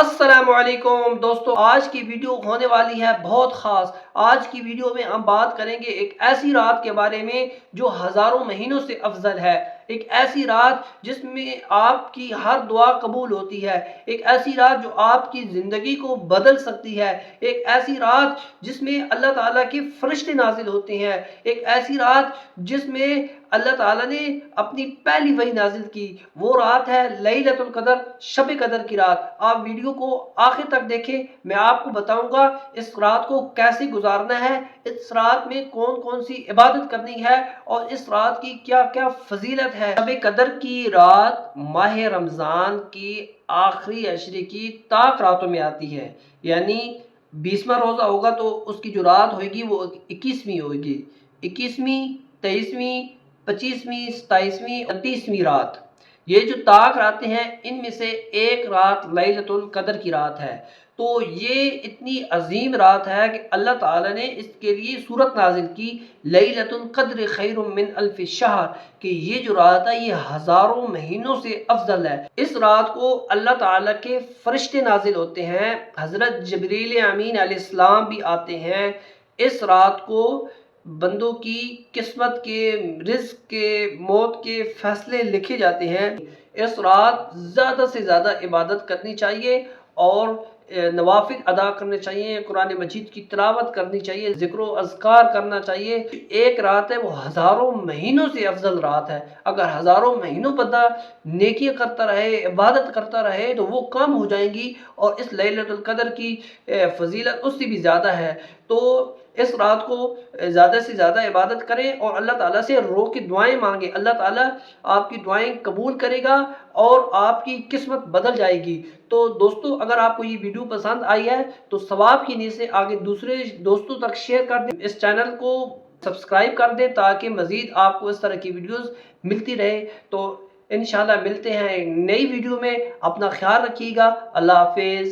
السلام علیکم دوستو، آج کی ویڈیو ہونے والی ہے بہت خاص۔ آج کی ویڈیو میں ہم بات کریں گے ایک ایسی رات کے بارے میں جو ہزاروں مہینوں سے افضل ہے۔ ایک ایسی رات جس میں آپ کی ہر دعا قبول ہوتی ہے۔ ایک ایسی رات جو آپ کی زندگی کو بدل سکتی ہے۔ ایک ایسی رات جس میں اللہ تعالیٰ کے فرشتے نازل ہوتے ہیں۔ ایک ایسی رات جس میں اللہ تعالیٰ نے اپنی پہلی وحی نازل کی۔ وہ رات ہے لیلۃ القدر، شب قدر کی رات۔ آپ ویڈیو کو آخر تک دیکھیں، میں آپ کو بتاؤں گا اس رات کو کیسے گزارنا ہے، اس رات میں کون کون سی عبادت کرنی ہے اور اس رات کی کیا کیا فضیلت ہے۔ شب قدر کی رات ماہ رمضان کی آخری عشرے کی طاق راتوں میں آتی ہے، یعنی 20واں روزہ ہوگا تو اس کی جو رات ہوگی وہ 21ویں ہوگی۔ 21ویں، 23ویں، 25ویں، 27ویں، 29ویں رات، یہ جو طاق راتیں ہیں ان میں سے ایک رات لیلۃ القدر کی رات ہے۔ تو یہ اتنی عظیم رات ہے کہ اللہ تعالیٰ نے اس کے لیے سورت نازل کی، لیلۃ القدر خیر من الف شہر، کہ یہ جو رات ہے یہ ہزاروں مہینوں سے افضل ہے۔ اس رات کو اللہ تعالیٰ کے فرشتے نازل ہوتے ہیں، حضرت جبریل امین علیہ السلام بھی آتے ہیں۔ اس رات کو بندوں کی قسمت کے، رزق کے، موت کے فیصلے لکھے جاتے ہیں۔ اس رات زیادہ سے زیادہ عبادت کرنی چاہیے اور نوافل ادا کرنے چاہیے، قرآن مجید کی تلاوت کرنی چاہیے، ذکر و اذکار کرنا چاہیے۔ ایک رات ہے وہ ہزاروں مہینوں سے افضل رات ہے۔ اگر ہزاروں مہینوں بندہ نیکیاں کرتا رہے، عبادت کرتا رہے تو وہ کم ہو جائیں گی، اور اس لیلۃ القدر کی فضیلت اس سے بھی زیادہ ہے۔ تو اس رات کو زیادہ سے زیادہ عبادت کریں اور اللہ تعالیٰ سے رو کے دعائیں مانگیں۔ اللہ تعالیٰ آپ کی دعائیں قبول کرے گا اور آپ کی قسمت بدل جائے گی۔ تو دوستو، اگر آپ کو یہ ویڈیو پسند آئی ہے تو ثواب کی نیت سے آگے دوسرے دوستوں تک شیئر کر دیں، اس چینل کو سبسکرائب کر دیں تاکہ مزید آپ کو اس طرح کی ویڈیوز ملتی رہے۔ تو انشاءاللہ ملتے ہیں نئی ویڈیو میں، اپنا خیال رکھیے گا۔ اللہ حافظ۔